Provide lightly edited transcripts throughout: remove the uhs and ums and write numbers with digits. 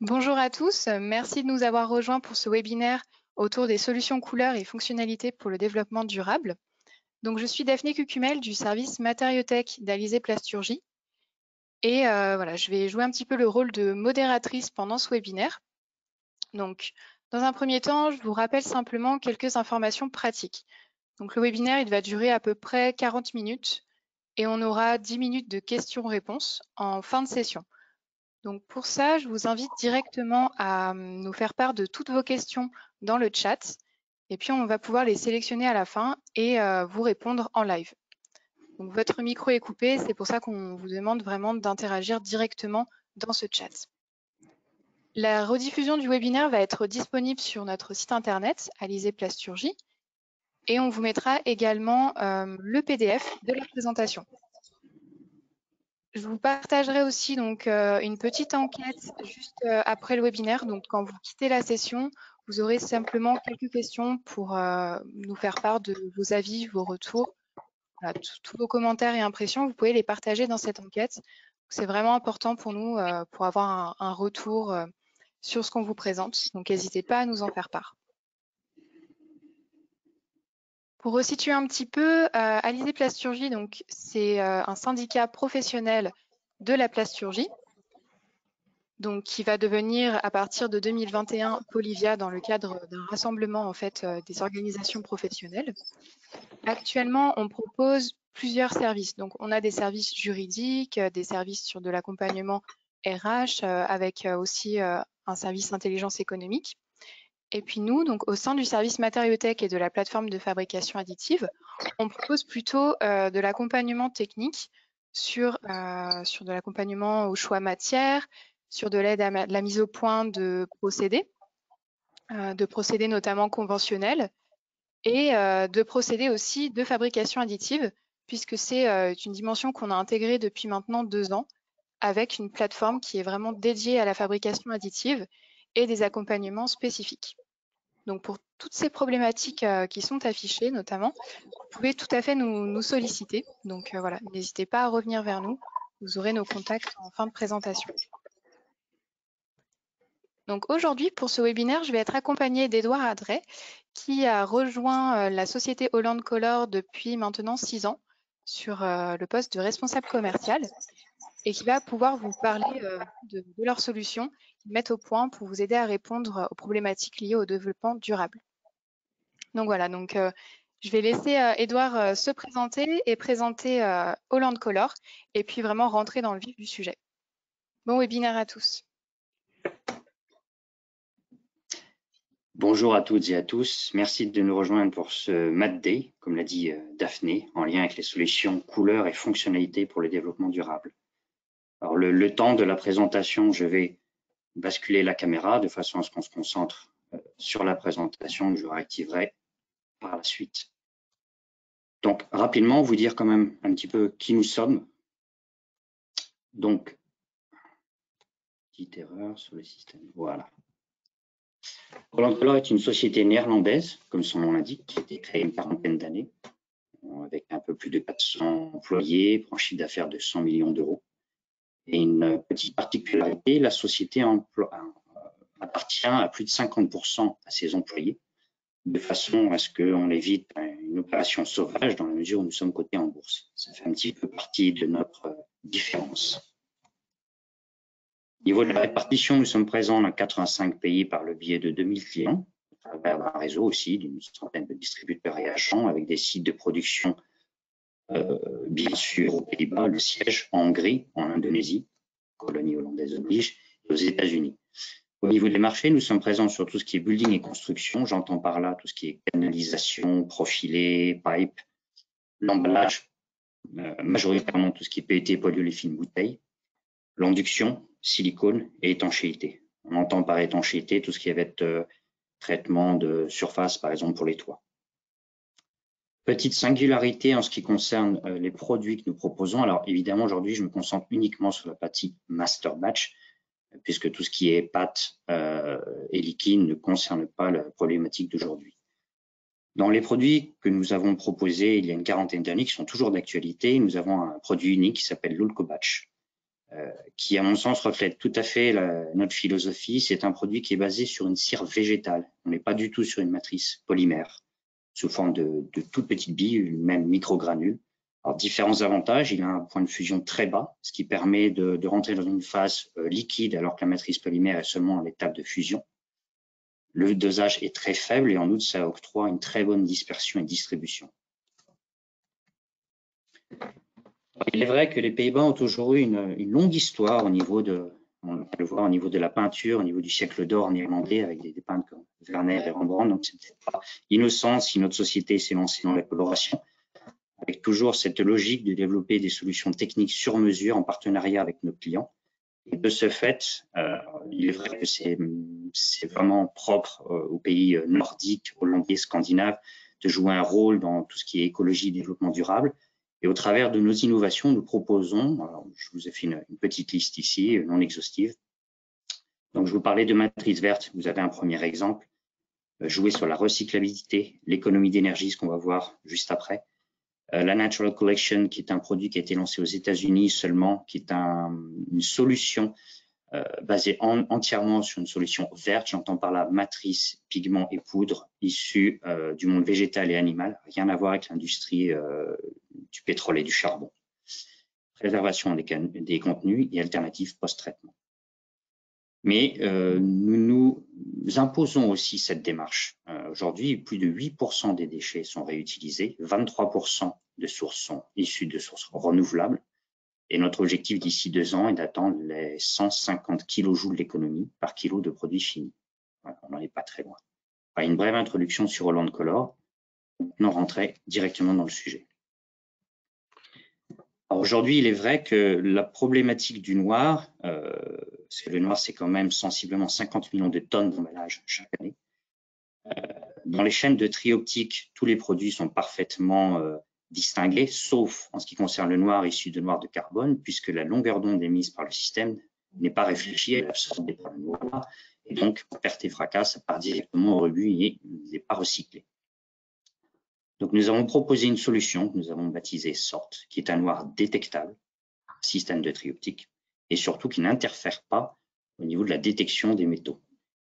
Bonjour à tous, merci de nous avoir rejoints pour ce webinaire autour des solutions couleurs et fonctionnalités pour le développement durable. Donc, je suis Daphné Cucumel du service Matériotech d'Alizé Plasturgie et voilà, je vais jouer un petit peu le rôle de modératrice pendant ce webinaire. Donc, dans un premier temps, je vous rappelle simplement quelques informations pratiques. Donc, le webinaire, il va durer à peu près 40 minutes et on aura 10 minutes de questions-réponses en fin de session. Donc pour ça, je vous invite directement à nous faire part de toutes vos questions dans le chat et puis on va pouvoir les sélectionner à la fin et vous répondre en live. Donc votre micro est coupé, c'est pour ça qu'on vous demande vraiment d'interagir directement dans ce chat. La rediffusion du webinaire va être disponible sur notre site internet Alizé Plasturgie et on vous mettra également le PDF de la présentation. Je vous partagerai aussi donc une petite enquête juste après le webinaire. Donc, quand vous quittez la session, vous aurez simplement quelques questions pour nous faire part de vos avis, vos retours. Voilà, tous vos commentaires et impressions, vous pouvez les partager dans cette enquête. C'est vraiment important pour nous pour avoir un retour sur ce qu'on vous présente. Donc, n'hésitez pas à nous en faire part. Pour resituer un petit peu, Alizé Plasturgie, donc c'est un syndicat professionnel de la plasturgie, donc qui va devenir à partir de 2021 Polivia dans le cadre d'un rassemblement en fait des organisations professionnelles. Actuellement, on propose plusieurs services. Donc, on a des services juridiques, des services sur de l'accompagnement RH, avec aussi un service intelligence économique. Et puis nous, donc au sein du service Matériotech et de la plateforme de fabrication additive, on propose plutôt de l'accompagnement technique sur de l'accompagnement au choix matière, sur de l'aide à la mise au point de procédés notamment conventionnels, et de procédés aussi de fabrication additive, puisque c'est une dimension qu'on a intégrée depuis maintenant 2 ans, avec une plateforme qui est vraiment dédiée à la fabrication additive et des accompagnements spécifiques. Donc pour toutes ces problématiques qui sont affichées notamment, vous pouvez tout à fait nous solliciter. Donc voilà, n'hésitez pas à revenir vers nous. Vous aurez nos contacts en fin de présentation. Donc aujourd'hui, pour ce webinaire, je vais être accompagnée d'Edouard Adret, qui a rejoint la société Holland Color depuis maintenant 6 ans sur le poste de responsable commercial et qui va pouvoir vous parler de leurs solutions qu'ils mettent au point pour vous aider à répondre aux problématiques liées au développement durable. Donc voilà, donc je vais laisser Edouard se présenter et présenter Holland Color et puis vraiment rentrer dans le vif du sujet. Bon webinaire à tous. Bonjour à toutes et à tous. Merci de nous rejoindre pour ce Mat Day, comme l'a dit Daphné, en lien avec les solutions couleurs et fonctionnalités pour le développement durable. Alors le temps de la présentation, je vais basculer la caméra de façon à ce qu'on se concentre sur la présentation que je réactiverai par la suite. Donc rapidement, vous dire quand même un petit peu qui nous sommes. Donc, petite erreur sur le système, voilà. Holland Color est une société néerlandaise, comme son nom l'indique, qui a été créée une quarantaine d'années, avec un peu plus de 400 employés pour un chiffre d'affaires de 100 millions d'euros. Et une petite particularité, la société appartient à plus de 50% à ses employés, de façon à ce qu'on évite une opération sauvage dans la mesure où nous sommes cotés en bourse. Ça fait un petit peu partie de notre différence. Au niveau de la répartition, nous sommes présents dans 85 pays par le biais de 2000 clients, à travers un réseau aussi d'une centaine de distributeurs et agents avec des sites de production bien sûr aux Pays-Bas, le siège en Hongrie, en Indonésie, colonie hollandaise oblige, et aux États-Unis. Au niveau des marchés, nous sommes présents sur tout ce qui est building et construction. J'entends par là tout ce qui est canalisation, profilé, pipe, l'emballage, majoritairement tout ce qui est PET, polyolefine, bouteille, l'induction, silicone et étanchéité. On entend par étanchéité tout ce qui va être traitement de surface, par exemple pour les toits. Petite singularité en ce qui concerne les produits que nous proposons. Alors évidemment, aujourd'hui, je me concentre uniquement sur la partie master batch, puisque tout ce qui est pâte et liquide ne concerne pas la problématique d'aujourd'hui. Dans les produits que nous avons proposés il y a une quarantaine d'années, qui sont toujours d'actualité, nous avons un produit unique qui s'appelle l'Ulco Batch. qui, à mon sens, reflète tout à fait notre philosophie. C'est un produit qui est basé sur une cire végétale. On n'est pas du tout sur une matrice polymère, sous forme de toutes petites billes, même microgranules. Alors, différents avantages. Il a un point de fusion très bas, ce qui permet de rentrer dans une phase liquide, alors que la matrice polymère est seulement à l'étape de fusion. Le dosage est très faible et en outre, ça octroie une très bonne dispersion et distribution. Il est vrai que les Pays-Bas ont toujours eu une longue histoire au niveau de, on peut le voir au niveau de la peinture, au niveau du siècle d'or néerlandais, avec des peintres comme Vermeer et Rembrandt. Donc, c'est peut-être pas innocent si notre société s'est lancée dans la coloration, avec toujours cette logique de développer des solutions techniques sur mesure en partenariat avec nos clients. Et de ce fait, il est vrai que c'est vraiment propre aux pays nordiques, hollandais, scandinaves, de jouer un rôle dans tout ce qui est écologie et développement durable. Et au travers de nos innovations, nous proposons, alors je vous ai fait une petite liste ici, non exhaustive. Donc, je vous parlais de matrice verte, vous avez un premier exemple. Jouer sur la recyclabilité, l'économie d'énergie, ce qu'on va voir juste après. La Natural Collection, qui est un produit qui a été lancé aux États-Unis seulement, qui est une solution basée entièrement sur une solution verte. J'entends par là matrice, pigments et poudre issus du monde végétal et animal, rien à voir avec l'industrie du pétrole et du charbon. Préservation des contenus et alternatives post-traitement. Mais nous imposons aussi cette démarche. Aujourd'hui, plus de 8% des déchets sont réutilisés, 23% de sources sont issues de sources renouvelables. Et notre objectif d'ici 2 ans est d'atteindre les 150 kJ d'économie par kilo de produits finis. Voilà, on n'en est pas très loin. Une brève introduction sur Holland Color. Maintenant, rentrer directement dans le sujet. Aujourd'hui, il est vrai que la problématique du noir, parce que le noir, c'est quand même sensiblement 50 millions de tonnes d'emballage chaque année. Dans les chaînes de tri optique, tous les produits sont parfaitement distingués, sauf en ce qui concerne le noir issu de noir de carbone, puisque la longueur d'onde émise par le système n'est pas réfléchie, elle est absorbée par le noir, et donc, perte et fracas, ça part directement au rebut et n'est pas recyclé. Donc, nous avons proposé une solution que nous avons baptisée SORT, qui est un noir détectable, système de tri optique, et surtout qui n'interfère pas au niveau de la détection des métaux.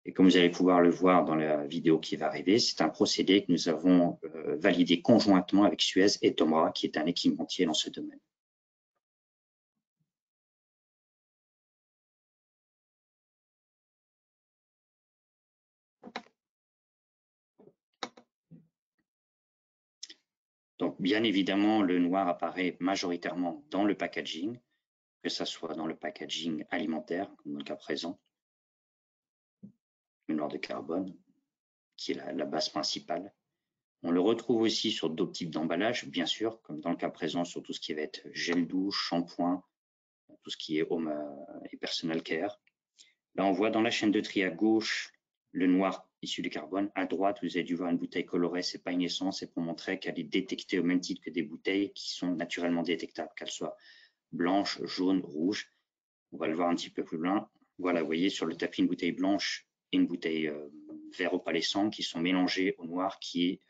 Et comme vous allez pouvoir le voir dans la vidéo qui va arriver, c'est un procédé que nous avons validé conjointement avec Suez et Tomra, qui est un équipementier dans ce domaine. Donc, bien évidemment, le noir apparaît majoritairement dans le packaging, que ce soit dans le packaging alimentaire, comme dans le cas présent, le noir de carbone, qui est la base principale. On le retrouve aussi sur d'autres types d'emballages, bien sûr, comme dans le cas présent sur tout ce qui va être gel douche, shampoing, tout ce qui est home et personal care. Là, on voit dans la chaîne de tri à gauche le noir issu du carbone. À droite, vous avez dû voir une bouteille colorée. Ce n'est pas une essence, c'est pour montrer qu'elle est détectée au même titre que des bouteilles qui sont naturellement détectables, qu'elles soient blanches, jaunes, rouges. On va le voir un petit peu plus loin. Voilà, vous voyez sur le tapis une bouteille blanche et une bouteille vert opalescent qui sont mélangées au noir qui est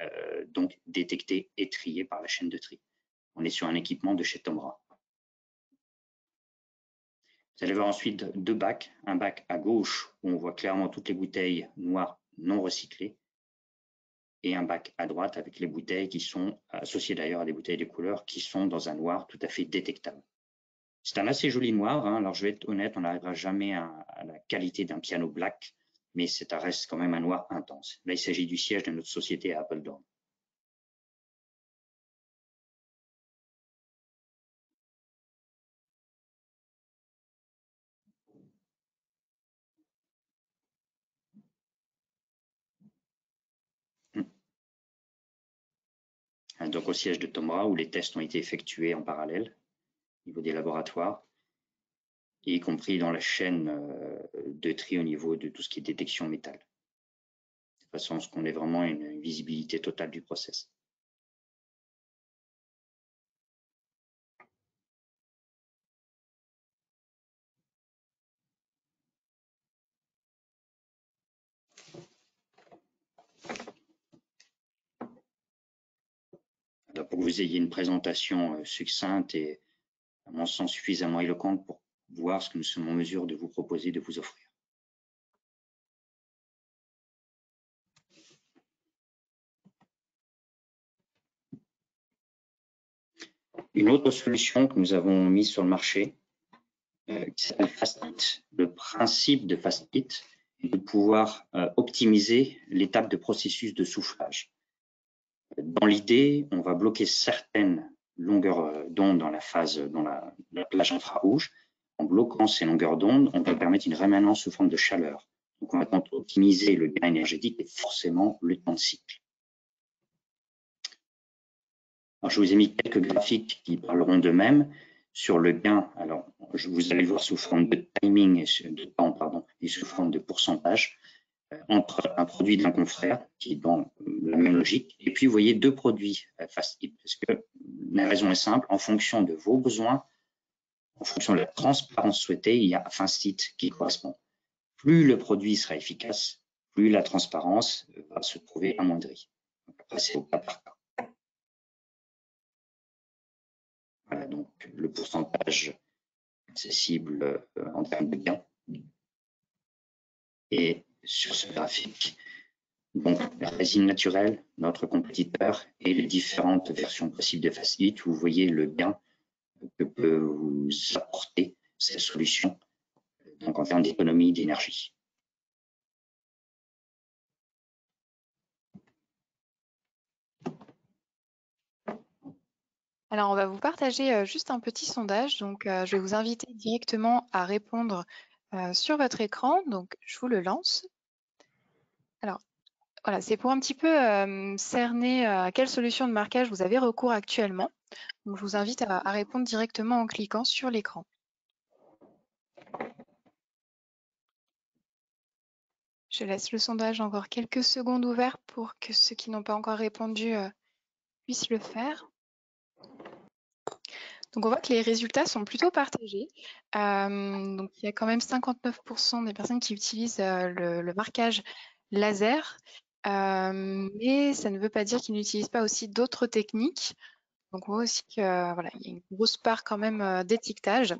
donc détecté et trié par la chaîne de tri. On est sur un équipement de chez Tomra. Vous allez voir ensuite 2 bacs, un bac à gauche où on voit clairement toutes les bouteilles noires non recyclées et un bac à droite avec les bouteilles qui sont associées d'ailleurs à des bouteilles de couleur qui sont dans un noir tout à fait détectable. C'est un assez joli noir, hein. Alors je vais être honnête, on n'arrivera jamais à la qualité d'un piano black, mais ça reste quand même un noir intense. Là, il s'agit du siège de notre société à Apeldoorn. Donc au siège de Tomra, où les tests ont été effectués en parallèle au niveau des laboratoires, y compris dans la chaîne de tri au niveau de tout ce qui est détection métal. De façon à ce qu'on ait vraiment une visibilité totale du process. Alors, pour que vous ayez une présentation succincte et à mon sens suffisamment éloquente pour voir ce que nous sommes en mesure de vous proposer, de vous offrir. Une autre solution que nous avons mise sur le marché, qui s'appelle FastIt. Le principe de FastIt est de pouvoir optimiser l'étape de processus de soufflage. Dans l'idée, on va bloquer certaines longueurs d'onde dans la plage infrarouge. En bloquant ces longueurs d'onde, on va permettre une rémanence sous forme de chaleur. Donc, on va tenter d'optimiser le gain énergétique et forcément le temps de cycle. Alors, je vous ai mis quelques graphiques qui parleront d'eux-mêmes sur le gain. Alors, vous allez le voir sous forme de timing et de temps, pardon, et sous forme de pourcentage entre un produit d'un confrère qui est dans la même logique. Et puis, vous voyez deux produits FastIt, parce que la raison est simple, en fonction de vos besoins, en fonction de la transparence souhaitée, il y a FastIt qui correspond. Plus le produit sera efficace, plus la transparence va se trouver amoindrie. Donc, après, c'est au cas par cas. Voilà, donc le pourcentage accessible en termes de gain. Et sur ce graphique, donc la résine naturelle, notre compétiteur, et les différentes versions possibles de FastIt, vous voyez le gain que peut vous apporter cette solution, donc en termes d'économie d'énergie. Alors, on va vous partager juste un petit sondage. Donc, je vais vous inviter directement à répondre sur votre écran. Donc, je vous le lance. Alors, voilà, c'est pour un petit peu cerner à quelle solution de marquage vous avez recours actuellement. Donc, je vous invite à répondre directement en cliquant sur l'écran. Je laisse le sondage encore quelques secondes ouvert pour que ceux qui n'ont pas encore répondu puissent le faire. Donc, on voit que les résultats sont plutôt partagés. Donc, il y a quand même 59% des personnes qui utilisent le marquage laser, mais ça ne veut pas dire qu'ils n'utilisent pas aussi d'autres techniques. Donc, on voit aussi qu'il voilà, y a une grosse part quand même d'étiquetage.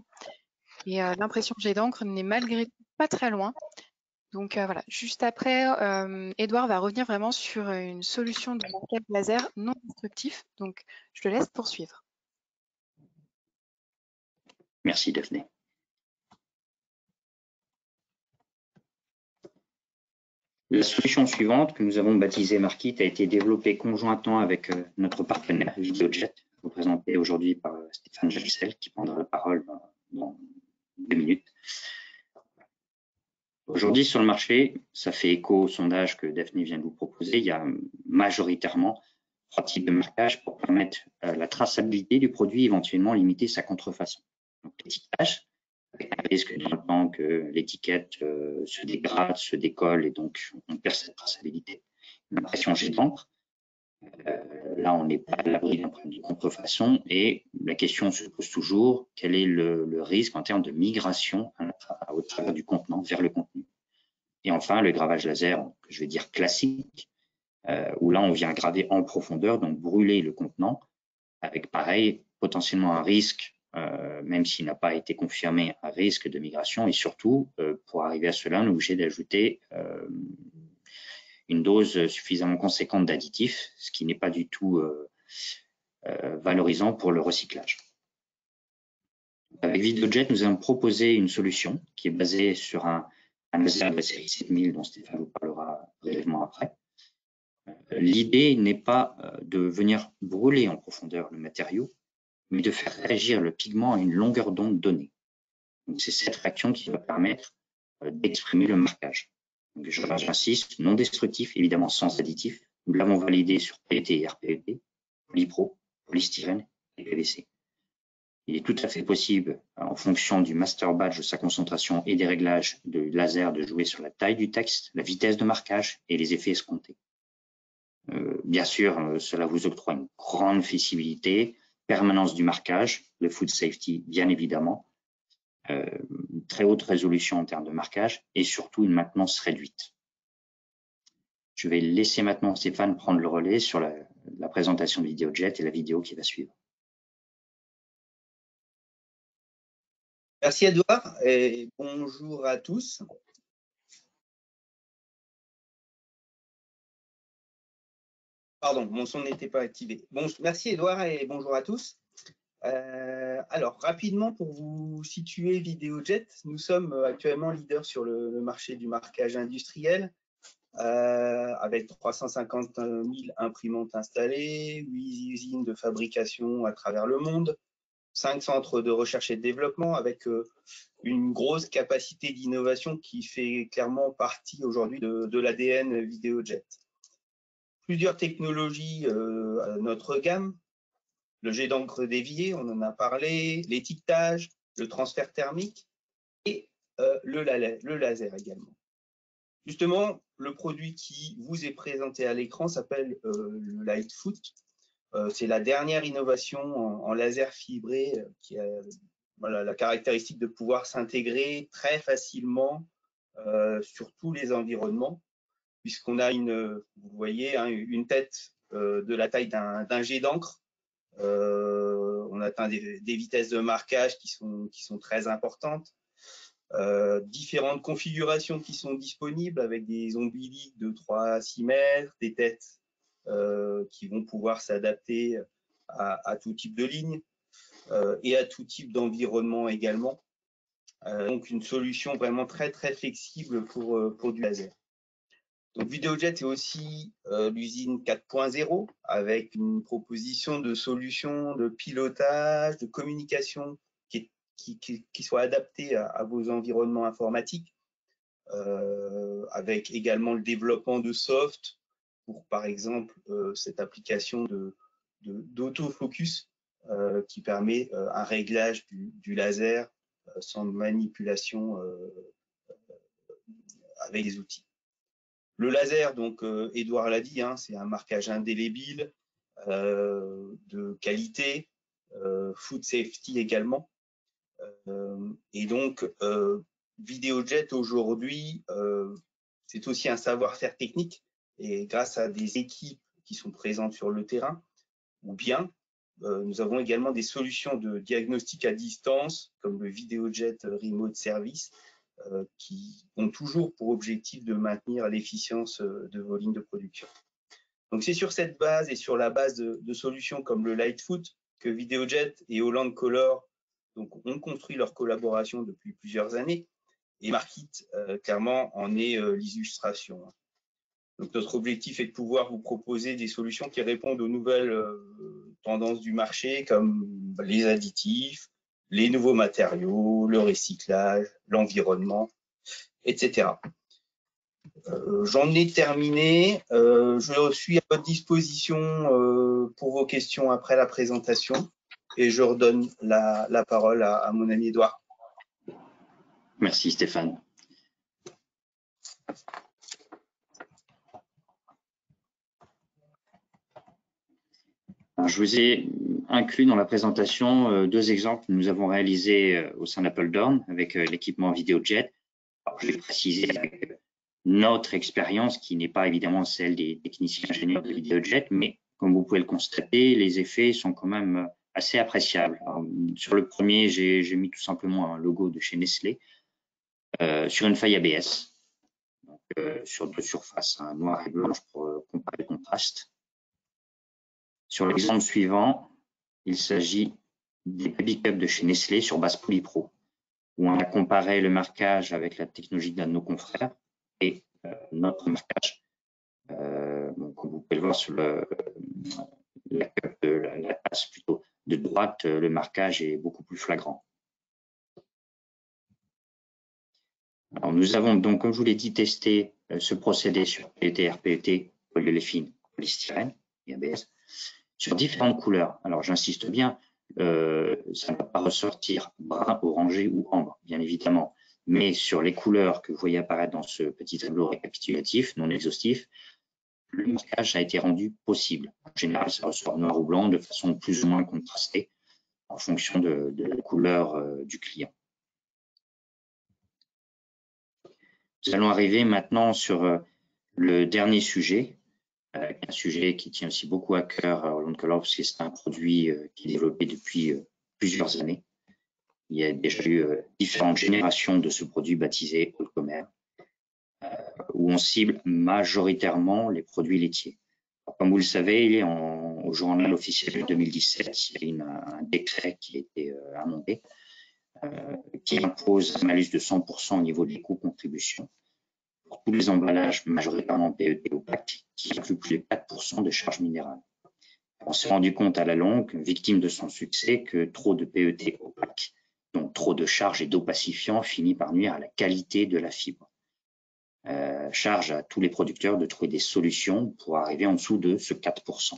Et l'impression jet d'encre n'est malgré tout pas très loin. Donc, voilà, juste après, Edouard va revenir vraiment sur une solution de marquage laser non destructif. Donc, je le laisse poursuivre. Merci Daphné. La solution suivante que nous avons baptisée Markit a été développée conjointement avec notre partenaire Videojet, représenté aujourd'hui par Stéphane Jalcel, qui prendra la parole dans 2 minutes. Aujourd'hui sur le marché, ça fait écho au sondage que Daphné vient de vous proposer, il y a majoritairement 3 types de marquage pour permettre la traçabilité du produit, éventuellement limiter sa contrefaçon. Donc l'étiquetage, avec un risque dans le temps que l'étiquette se dégrade, se décolle et donc on perd cette traçabilité. L'impression jet d'encre, là on n'est pas à l'abri d'un problème de contrefaçon et la question se pose toujours, quel est le risque en termes de migration au travers du contenant vers le contenu. Et enfin le gravage laser, que je vais dire classique, où là on vient graver en profondeur, donc brûler le contenant, avec pareil potentiellement un risque, même s'il n'a pas été confirmé, un risque de migration, et surtout, pour arriver à cela, on est obligé d'ajouter une dose suffisamment conséquente d'additifs, ce qui n'est pas du tout valorisant pour le recyclage. Avec Videojet, nous avons proposé une solution qui est basée sur un laser de la série 7000 dont Stéphane vous parlera brièvement après. L'idée n'est pas de venir brûler en profondeur le matériau, mais de faire réagir le pigment à une longueur d'onde donnée. C'est cette réaction qui va permettre d'exprimer le marquage. J'insiste, non destructif, évidemment sans additif. Nous l'avons validé sur PET et RPET, polypro, polystyrène et PVC. Il est tout à fait possible, en fonction du master batch, de sa concentration et des réglages de laser, de jouer sur la taille du texte, la vitesse de marquage et les effets escomptés. Bien sûr, cela vous octroie une grande flexibilité, permanence du marquage, le food safety bien évidemment, une très haute résolution en termes de marquage et surtout une maintenance réduite. Je vais laisser maintenant Stéphane prendre le relais sur la présentation de Videojet et la vidéo qui va suivre. Merci Edouard et bonjour à tous. Pardon, mon son n'était pas activé. Bon, merci Edouard et bonjour à tous. Alors, rapidement, pour vous situer Videojet, nous sommes actuellement leaders sur le marché du marquage industriel avec 350 000 imprimantes installées, 8 usines de fabrication à travers le monde, 5 centres de recherche et de développement avec une grosse capacité d'innovation qui fait clairement partie aujourd'hui de l'ADN Videojet. Plusieurs technologies à notre gamme, le jet d'encre dévié, on en a parlé, l'étiquetage, le transfert thermique et le laser également. Justement, le produit qui vous est présenté à l'écran s'appelle le Lightfoot. C'est la dernière innovation en laser fibré qui a la caractéristique de pouvoir s'intégrer très facilement sur tous les environnements, puisqu'on a vous voyez, hein, une tête de la taille d'un jet d'encre. On atteint des vitesses de marquage qui sont très importantes. Différentes configurations qui sont disponibles avec des ombiliques de 3 à 6 mètres, des têtes qui vont pouvoir s'adapter à tout type de ligne et à tout type d'environnement également. Donc une solution vraiment très très flexible pour du laser. Donc Videojet est aussi l'usine 4.0 avec une proposition de solutions de pilotage, de communication qui soit adaptée à vos environnements informatiques, avec également le développement de soft pour par exemple cette application d'autofocus qui permet un réglage du laser sans manipulation avec les outils. Le laser, donc Edouard l'a dit, hein, c'est un marquage indélébile de qualité, food safety également. Et donc, Videojet aujourd'hui, c'est aussi un savoir-faire technique et grâce à des équipes qui sont présentes sur le terrain, ou bien nous avons également des solutions de diagnostic à distance comme le Videojet Remote Service qui ont toujours pour objectif de maintenir l'efficience de vos lignes de production. Donc c'est sur cette base et sur la base de solutions comme le Lightfoot que Videojet et Holland Color donc, ont construit leur collaboration depuis plusieurs années et Markit clairement en est l'illustration. Donc notre objectif est de pouvoir vous proposer des solutions qui répondent aux nouvelles tendances du marché comme les additifs, les nouveaux matériaux, le recyclage, l'environnement, etc. J'en ai terminé. Je suis à votre disposition pour vos questions après la présentation et je redonne la parole à mon ami Edouard. Merci Stéphane. Alors, je vous ai inclus dans la présentation deux exemples que nous avons réalisés au sein d'Appledorn avec l'équipement Videojet. Alors, je vais préciser avec notre expérience qui n'est pas évidemment celle des techniciens ingénieurs de Videojet, mais comme vous pouvez le constater, les effets sont quand même assez appréciables. Alors, sur le premier, j'ai mis tout simplement un logo de chez Nestlé sur une feuille ABS, donc, sur deux surfaces, hein, noir et blanche pour comparer le contraste. Sur l'exemple suivant, il s'agit des Baby Cups de chez Nestlé sur base Polypro, où on a comparé le marquage avec la technologie d'un de nos confrères et notre marquage. Donc, vous pouvez le voir sur la cup de la tasse plutôt de droite, le marquage est beaucoup plus flagrant. Alors, nous avons donc, comme je vous l'ai dit, testé ce procédé sur PET, RPET, polyolefine, polystyrène et ABS sur différentes couleurs. Alors, j'insiste bien, ça ne va pas ressortir brun, orangé ou ambre, bien évidemment. Mais sur les couleurs que vous voyez apparaître dans ce petit tableau récapitulatif, non exhaustif, le marquage a été rendu possible. En général, ça ressort noir ou blanc de façon plus ou moins contrastée en fonction de la couleur du client. Nous allons arriver maintenant sur le dernier sujet, un sujet qui tient aussi beaucoup à cœur à Holland Color, parce que c'est un produit qui est développé depuis plusieurs années. Il y a déjà eu différentes générations de ce produit baptisé Holcomer, où on cible majoritairement les produits laitiers. Alors, comme vous le savez, au journal officiel de 2017, il y a un décret qui a été amendé, qui impose un malus de 100% au niveau des coûts-contributions pour tous les emballages majoritairement PET opaques qui incluent plus de 4% de charges minérales. On s'est rendu compte à la longue, victime de son succès, que trop de PET opaques, donc trop de charges et d'opacifiants, finit par nuire à la qualité de la fibre. Charge à tous les producteurs de trouver des solutions pour arriver en dessous de ce 4%.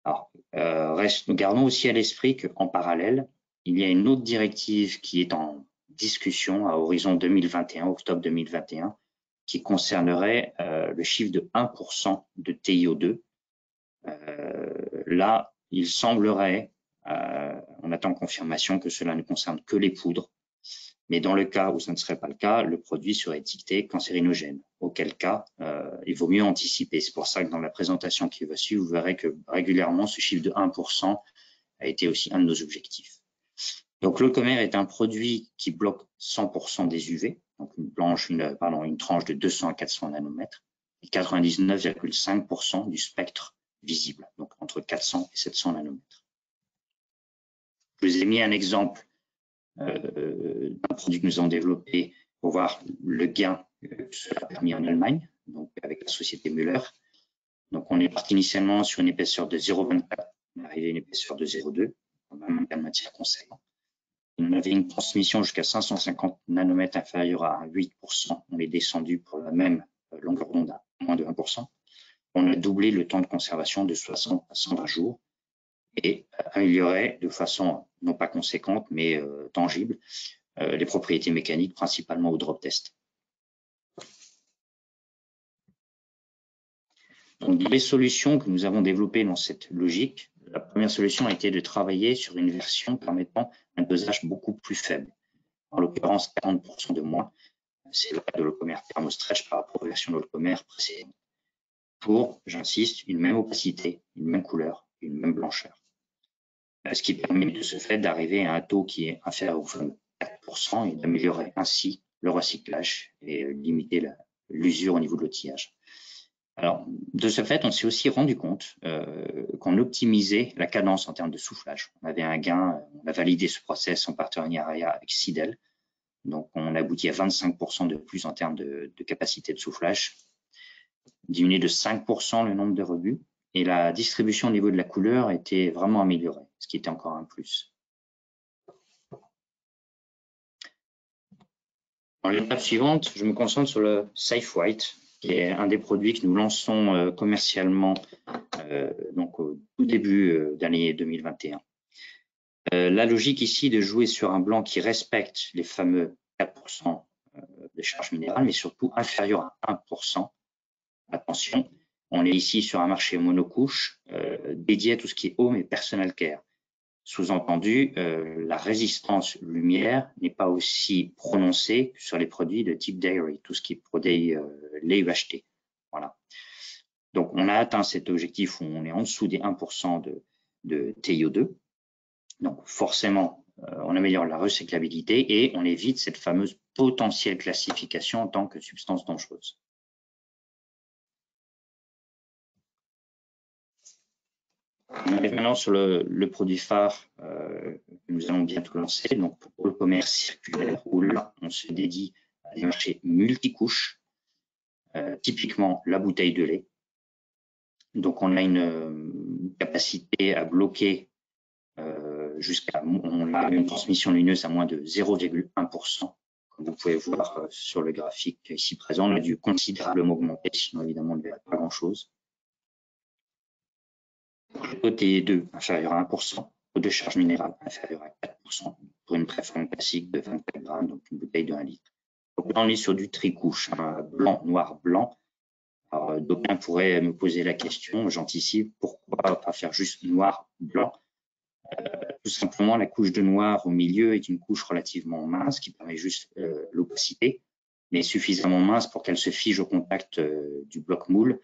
Alors, gardons aussi à l'esprit qu'en parallèle, il y a une autre directive qui est en discussion à horizon 2021, octobre 2021, qui concernerait le chiffre de 1% de TiO2. Là, il semblerait, on attend confirmation que cela ne concerne que les poudres, mais dans le cas où ce ne serait pas le cas, le produit serait étiqueté cancérinogène, auquel cas, il vaut mieux anticiper. C'est pour ça que dans la présentation qui va suivre, vous verrez que régulièrement, ce chiffre de 1% a été aussi un de nos objectifs. Donc, l'Holcomer est un produit qui bloque 100% des UV, donc une tranche de 200 à 400 nanomètres, et 99,5% du spectre visible, donc entre 400 et 700 nanomètres. Je vous ai mis un exemple d'un produit que nous avons développé pour voir le gain que cela a permis en Allemagne, donc avec la société Müller. Donc, on est parti initialement sur une épaisseur de 0,24, on est arrivé à une épaisseur de 0,2, quand même un gain de matière conséquent. On avait une transmission jusqu'à 550 nanomètres inférieure à 8%. On est descendu pour la même longueur d'onde à moins de 1%. On a doublé le temps de conservation de 60 à 120 jours et amélioré de façon non pas conséquente, mais tangible, les propriétés mécaniques, principalement au drop test. Donc, les solutions que nous avons développées dans cette logique, la première solution a été de travailler sur une version permettant un dosage beaucoup plus faible, en l'occurrence 40% de moins. C'est le cas de l'Holcomer Thermostretch par rapport aux versions de l'Holcomer précédentes. Pour, j'insiste, une même opacité, une même couleur, une même blancheur. Ce qui permet de ce fait d'arriver à un taux qui est inférieur au fameux 4% et d'améliorer ainsi le recyclage et limiter l'usure au niveau de l'outillage. Alors, de ce fait, on s'est aussi rendu compte qu'on optimisait la cadence en termes de soufflage. On avait un gain, on a validé ce process en partenariat avec Sidel. Donc, on aboutit à 25% de plus en termes de capacité de soufflage, diminué de 5% le nombre de rebuts, et la distribution au niveau de la couleur était vraiment améliorée, ce qui était encore un plus. Dans l'étape suivante, je me concentre sur le Safe White, qui est un des produits que nous lançons commercialement donc au tout début d'année 2021. La logique ici de jouer sur un blanc qui respecte les fameux 4% de charge minérale, mais surtout inférieur à 1%. Attention, on est ici sur un marché monocouche dédié à tout ce qui est home et personal care. Sous-entendu, la résistance lumière n'est pas aussi prononcée que sur les produits de type dairy, tout ce qui est produit lait UHT. Voilà. Donc, on a atteint cet objectif où on est en dessous des 1% de TiO2. Donc, forcément, on améliore la recyclabilité et on évite cette fameuse potentielle classification en tant que substance dangereuse. On arrive maintenant sur le produit phare que nous allons bientôt lancer, donc pour le commerce circulaire, où là, on se dédie à des marchés multicouches, typiquement la bouteille de lait. Donc, on a une capacité à bloquer on a une transmission lumineuse à moins de 0,1%. Comme vous pouvez voir sur le graphique ici présent, on a dû considérablement augmenter, sinon évidemment on ne verra pas grand-chose. Le taux TiO2 inférieur à 1%, taux de charge minérale inférieur à 4% pour une préforme classique de 24 grammes, donc une bouteille de 1 litre. Donc là, on est sur du tricouche, blanc, noir, blanc. Alors, d'aucuns pourraient me poser la question, j'anticipe, pourquoi pas faire juste noir, blanc? Tout simplement, la couche de noir au milieu est une couche relativement mince qui permet juste l'opacité, mais suffisamment mince pour qu'elle se fige au contact du bloc moule.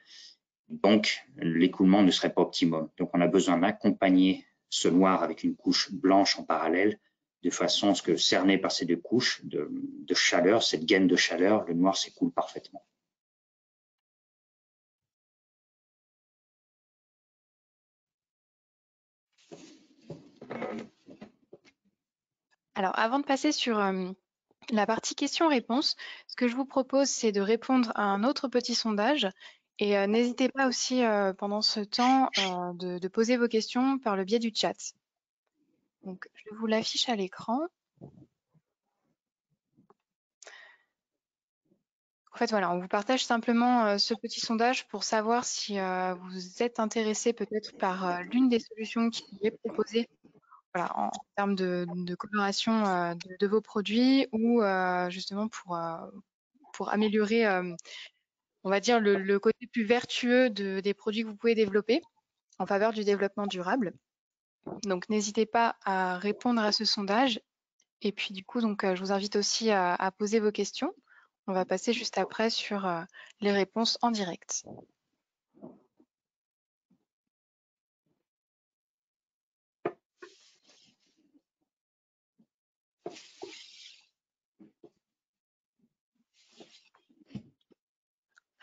Donc, l'écoulement ne serait pas optimum. Donc, on a besoin d'accompagner ce noir avec une couche blanche en parallèle de façon à ce que cerné par ces deux couches de chaleur, cette gaine de chaleur, le noir s'écoule parfaitement. Alors, avant de passer sur la partie questions-réponses, ce que je vous propose, c'est de répondre à un autre petit sondage. Et n'hésitez pas aussi pendant ce temps de poser vos questions par le biais du chat. Donc, je vous l'affiche à l'écran. En fait, voilà, on vous partage simplement ce petit sondage pour savoir si vous êtes intéressé peut-être par l'une des solutions qui est proposée, voilà, en termes de coloration de vos produits ou justement pour améliorer, on va dire, le côté plus vertueux des produits que vous pouvez développer en faveur du développement durable. Donc, n'hésitez pas à répondre à ce sondage. Et puis, du coup, donc, je vous invite aussi à poser vos questions. On va passer juste après sur les réponses en direct.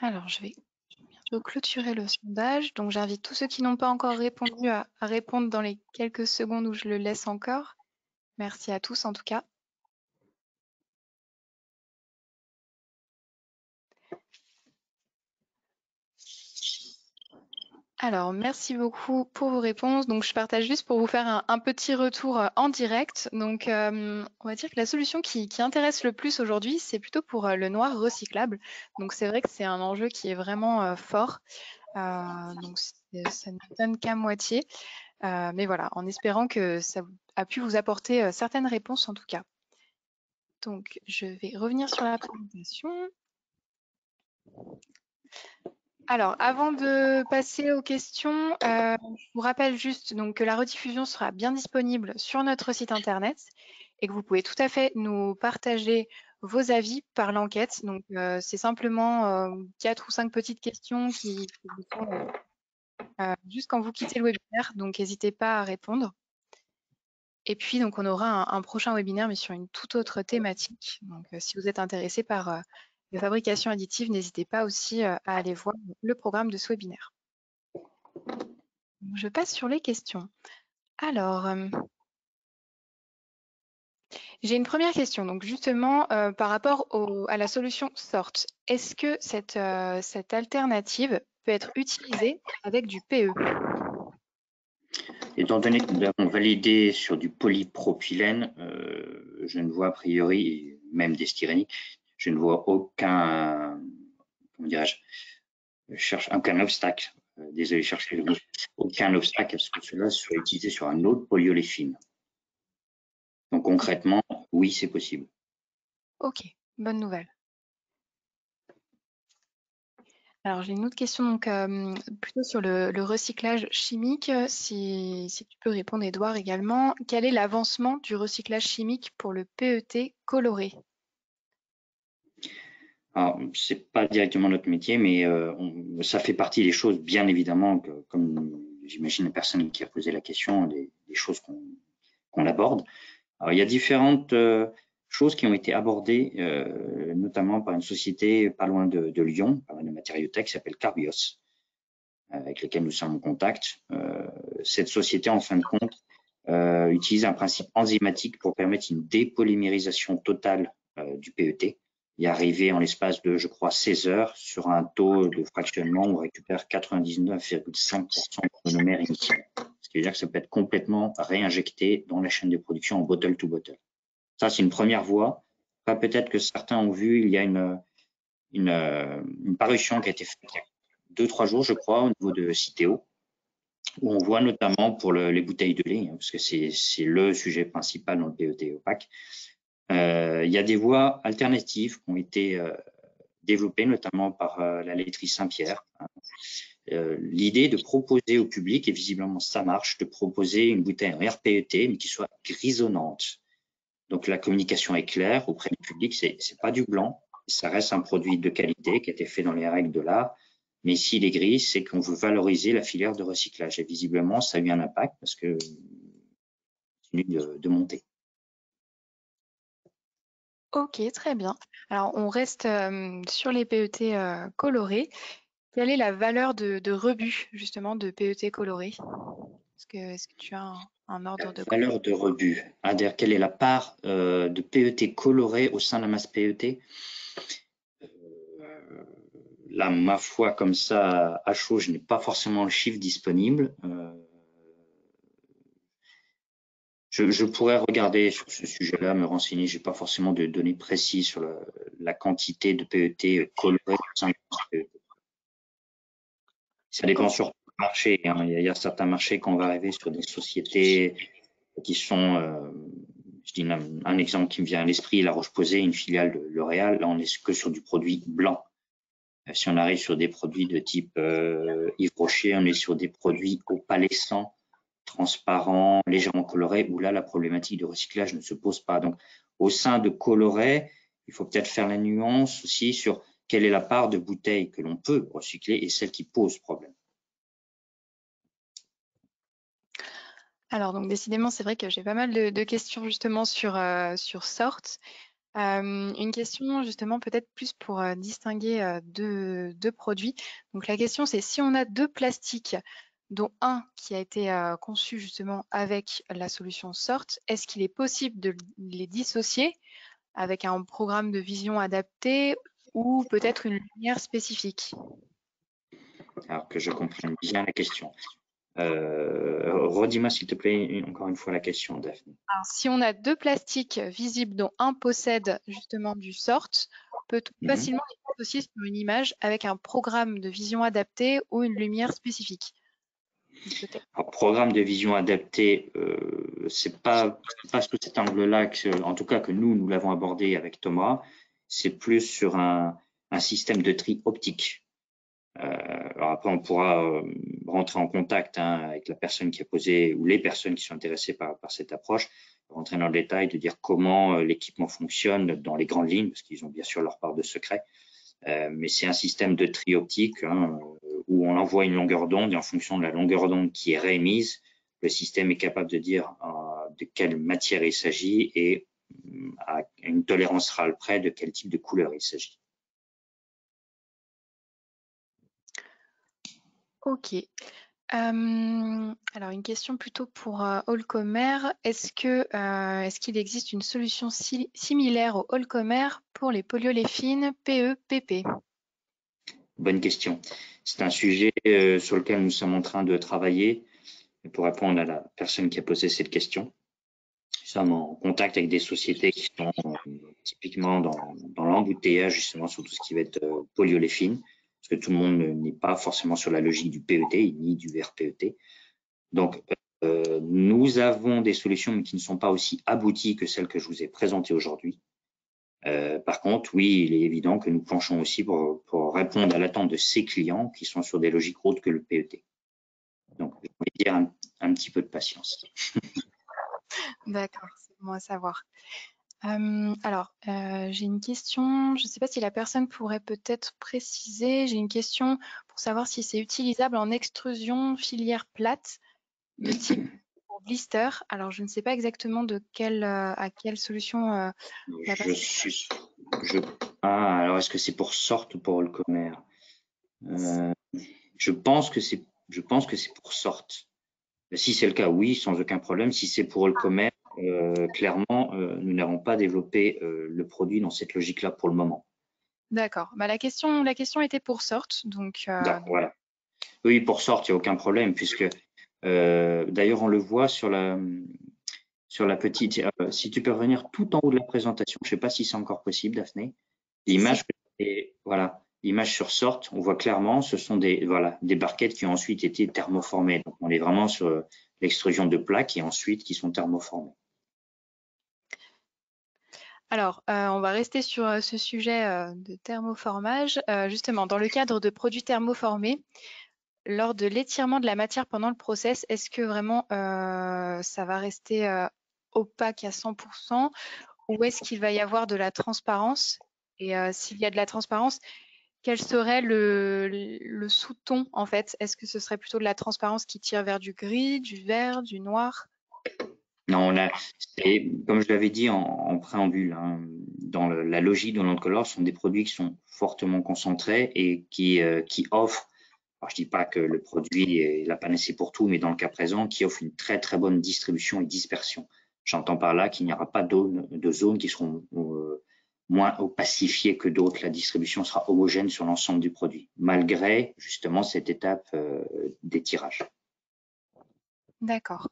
Alors, je vais bientôt clôturer le sondage. Donc, j'invite tous ceux qui n'ont pas encore répondu à répondre dans les quelques secondes où je le laisse encore. Merci à tous en tout cas. Alors, merci beaucoup pour vos réponses. Donc, je partage juste pour vous faire un petit retour en direct. Donc, on va dire que la solution qui intéresse le plus aujourd'hui, c'est plutôt pour le noir recyclable. Donc, c'est vrai que c'est un enjeu qui est vraiment fort. Donc, ça ne donne qu'à moitié. Mais voilà, en espérant que ça a pu vous apporter certaines réponses en tout cas. Donc, je vais revenir sur la présentation. Alors, avant de passer aux questions, je vous rappelle juste donc, que la rediffusion sera bien disponible sur notre site internet et que vous pouvez tout à fait nous partager vos avis par l'enquête. Donc, c'est simplement 4 ou 5 petites questions qui vous sont juste quand vous quittez le webinaire. Donc, n'hésitez pas à répondre. Et puis, donc, on aura un prochain webinaire, mais sur une toute autre thématique. Donc, si vous êtes intéressé par la fabrication additive, n'hésitez pas aussi à aller voir le programme de ce webinaire. Je passe sur les questions. Alors, j'ai une première question. Donc, justement, par rapport à la solution SORT, est-ce que cette alternative peut être utilisée avec du PE? Étant donné que nous l'avons validé sur du polypropylène, je ne vois a priori, et même des styréniques, je ne vois aucun, comment dirais-je, aucun obstacle, désolé, chercher le mot, aucun obstacle à ce que cela soit utilisé sur un autre polyolefine. Donc concrètement, oui, c'est possible. Ok, bonne nouvelle. Alors, j'ai une autre question donc, plutôt sur le recyclage chimique. Si tu peux répondre, Edouard, également. Quel est l'avancement du recyclage chimique pour le PET coloré? Alors, c'est pas directement notre métier, mais ça fait partie des choses, bien évidemment, que, comme j'imagine la personne qui a posé la question, des choses qu'on aborde. Alors, il y a différentes choses qui ont été abordées, notamment par une société pas loin de Lyon, par une matériauthèque qui s'appelle Carbios, avec laquelle nous sommes en contact. Cette société, en fin de compte, utilise un principe enzymatique pour permettre une dépolymérisation totale du PET et arriver en l'espace de, je crois, 16 heures sur un taux de fractionnement où on récupère 99,5% du monomère initial. Ce qui veut dire que ça peut être complètement réinjecté dans la chaîne de production en bottle to bottle. Ça, c'est une première voie. Enfin, peut-être que certains ont vu, il y a une parution qui a été faite il y a 2-3 jours, je crois, au niveau de Citeo, où on voit notamment pour les bouteilles de lait, parce que c'est le sujet principal dans le PET opaque, il y a des voies alternatives qui ont été développées, notamment par la laiterie Saint-Pierre. L'idée de proposer au public, et visiblement ça marche, de proposer une bouteille en RPET, mais qui soit grisonnante. Donc la communication est claire auprès du public, c'est pas du blanc, ça reste un produit de qualité qui a été fait dans les règles de l'art. Mais s'il est gris, c'est qu'on veut valoriser la filière de recyclage. Et visiblement, ça a eu un impact parce que continue de monter. Ok, très bien. Alors, on reste sur les PET colorés. Quelle est la valeur de rebut, justement, de PET colorés? Est-ce que tu as un ordre de grandeur? Valeur de rebut. C'est-à-dire, quelle est la part de PET coloré au sein de la masse PET? Là, ma foi, comme ça, à chaud, je n'ai pas forcément le chiffre disponible. Je pourrais regarder sur ce sujet-là, me renseigner. Je n'ai pas forcément de données précises sur la quantité de PET coloré au sein de la masse PET. Ça dépend sur le marché, hein. Il y a certains marchés qu'on va arriver sur des sociétés qui sont, je dis un exemple qui me vient à l'esprit, La Roche-Posay, une filiale de L'Oréal. Là, on n'est que sur du produit blanc. Si on arrive sur des produits de type Yves Rocher, on est sur des produits opalescents, transparents, légèrement colorés, où là, la problématique de recyclage ne se pose pas. Donc, au sein de colorés, il faut peut-être faire la nuance aussi sur quelle est la part de bouteilles que l'on peut recycler et celle qui pose problème. Alors, donc, décidément, c'est vrai que j'ai pas mal de questions justement sur Sort. Une question justement peut-être plus pour distinguer deux produits. Donc, la question, c'est si on a deux plastiques, dont un qui a été conçu justement avec la solution Sort, est-ce qu'il est possible de les dissocier avec un programme de vision adapté ou peut-être une lumière spécifique? Alors que je comprenne bien la question. Redis-moi s'il te plaît encore une fois la question, Daphné. Alors, si on a deux plastiques visibles dont un possède justement du Sort, peut-on facilement les associer sur une image avec un programme de vision adapté ou une lumière spécifique? Alors, programme de vision adapté, c'est pas sous cet angle-là, en tout cas que nous l'avons abordé avec Thomas. C'est plus sur un système de tri optique. Alors après, on pourra rentrer en contact avec la personne qui a posé ou les personnes qui sont intéressées par cette approche, rentrer dans le détail de dire comment l'équipement fonctionne dans les grandes lignes, parce qu'ils ont bien sûr leur part de secret. Mais c'est un système de tri optique où on envoie une longueur d'onde et en fonction de la longueur d'onde qui est réémise, le système est capable de dire de quelle matière il s'agit et à une tolérance râle près de quel type de couleur il s'agit. Ok. Alors, une question plutôt pour Allcomer. Est-ce qu'il existe une solution similaire au Allcomer pour les polyoléphines PE-PP? Bonne question. C'est un sujet sur lequel nous sommes en train de travailler. Et pour répondre à la personne qui a posé cette question, nous sommes en contact avec des sociétés qui sont typiquement dans l'embouteillage, justement, sur tout ce qui va être polyoléphine, parce que tout le monde n'est pas forcément sur la logique du PET ni du VRPET. Donc, nous avons des solutions mais qui ne sont pas aussi abouties que celles que je vous ai présentées aujourd'hui. Par contre, oui, il est évident que nous penchons aussi pour répondre à l'attente de ces clients qui sont sur des logiques autres que le PET. Donc, je vais dire un petit peu de patience. D'accord, c'est bon à savoir. Alors, j'ai une question, je ne sais pas si la personne pourrait peut-être préciser, j'ai une question pour savoir si c'est utilisable en extrusion filière plate de type pour blister. Alors, je ne sais pas exactement à quelle solution la personne. Alors, est-ce que c'est pour Sort ou pour Allcomer? Je pense que c'est pour Sort. Si c'est le cas, oui, sans aucun problème. Si c'est pour Allcomer, clairement, nous n'avons pas développé le produit dans cette logique-là pour le moment. D'accord. Bah, la question était pour Sort, donc. Voilà. Oui, pour Sort, il n'y a aucun problème, puisque d'ailleurs, on le voit sur la petite. Si tu peux revenir tout en haut de la présentation, je ne sais pas si c'est encore possible, Daphné. L'image, voilà, l'image sur Sort, on voit clairement, ce sont des barquettes qui ont ensuite été thermoformées. Donc, on est vraiment sur l'extrusion de plaques et ensuite qui sont thermoformées. Alors, on va rester sur ce sujet de thermoformage. Justement, dans le cadre de produits thermoformés, lors de l'étirement de la matière pendant le process, est-ce que vraiment ça va rester opaque à 100% ou est-ce qu'il va y avoir de la transparence? Et s'il y a de la transparence, quel serait le sous-ton en fait? Est-ce que ce serait plutôt de la transparence qui tire vers du gris, du vert, du noir? Non, comme je l'avais dit en préambule, hein, dans la logique de l'Oncolor, ce sont des produits qui sont fortement concentrés et qui offrent, alors je dis pas que le produit est la panacée pour tout, mais dans le cas présent, qui offre une très très bonne distribution et dispersion. J'entends par là qu'il n'y aura pas de zones qui seront moins opacifiées que d'autres. La distribution sera homogène sur l'ensemble du produit, malgré justement cette étape des tirages. D'accord.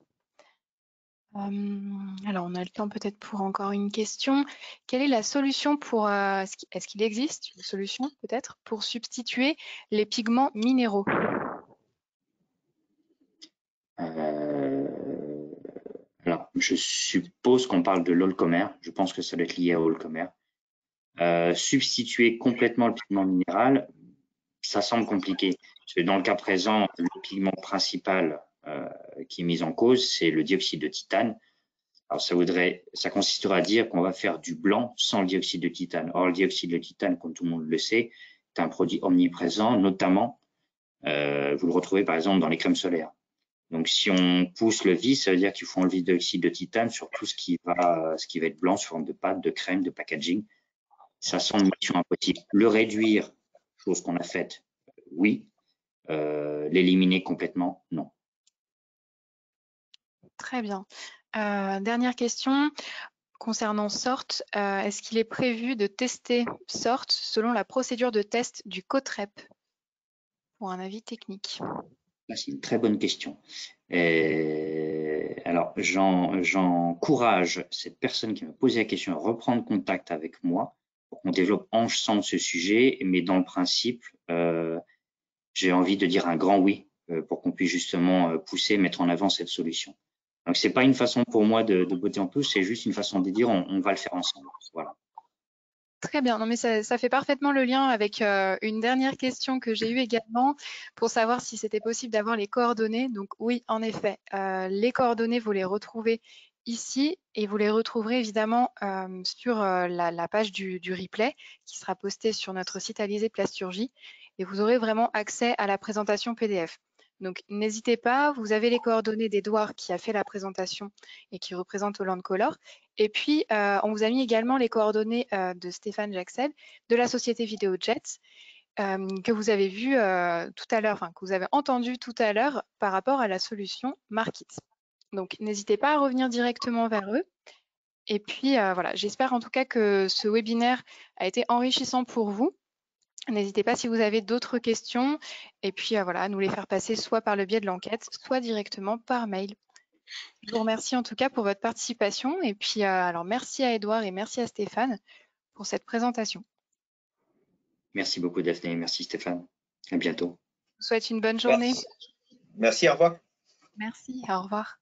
Alors, on a le temps peut-être pour encore une question. Quelle est la solution pour, est-ce qu'il existe une solution peut-être pour substituer les pigments minéraux? Alors, je suppose qu'on parle de l'Holcomer. Je pense que ça doit être lié à Holcomer. Substituer complètement le pigment minéral, ça semble compliqué. Parce que dans le cas présent, le pigment principal qui est mis en cause, c'est le dioxyde de titane. Alors, ça consisterait à dire qu'on va faire du blanc sans le dioxyde de titane. Or, le dioxyde de titane, comme tout le monde le sait, est un produit omniprésent, notamment, vous le retrouvez par exemple dans les crèmes solaires. Donc, si on pousse le vis, ça veut dire qu'il faut enlever le dioxyde de titane sur tout ce qui va être blanc sous forme de pâte, de crème, de packaging. Ça semble mission impossible. Le réduire, chose qu'on a faite, oui. L'éliminer complètement, non. Très bien. Dernière question concernant SORT. Est-ce qu'il est prévu de tester SORT selon la procédure de test du COTREP? Pour un avis technique. C'est une très bonne question. Alors, j'encourage cette personne qui m'a posé la question à reprendre contact avec moi pour qu'on développe ensemble ce sujet. Mais dans le principe, j'ai envie de dire un grand oui pour qu'on puisse justement pousser, mettre en avant cette solution. Donc, c'est pas une façon pour moi de botter en touche, c'est juste une façon de dire on va le faire ensemble. Voilà. Très bien. Non, mais ça fait parfaitement le lien avec une dernière question que j'ai eue également pour savoir si c'était possible d'avoir les coordonnées. Donc oui, en effet, les coordonnées, vous les retrouvez ici et vous les retrouverez évidemment sur la page du replay qui sera postée sur notre site Alizé Plasturgie et vous aurez vraiment accès à la présentation PDF. Donc, n'hésitez pas, vous avez les coordonnées d'Edouard qui a fait la présentation et qui représente Holland Color. Et puis, on vous a mis également les coordonnées de Stéphane Jaxel de la société VideoJet que vous avez vu tout à l'heure, enfin que vous avez entendu tout à l'heure par rapport à la solution Markit. Donc, n'hésitez pas à revenir directement vers eux. Et puis, voilà, j'espère en tout cas que ce webinaire a été enrichissant pour vous. N'hésitez pas si vous avez d'autres questions et puis voilà, à nous les faire passer soit par le biais de l'enquête, soit directement par mail. Je vous remercie en tout cas pour votre participation et puis alors merci à Edouard et merci à Stéphane pour cette présentation. Merci beaucoup Daphné, merci Stéphane. À bientôt. Je vous souhaite une bonne journée. Merci, au revoir. Merci, au revoir.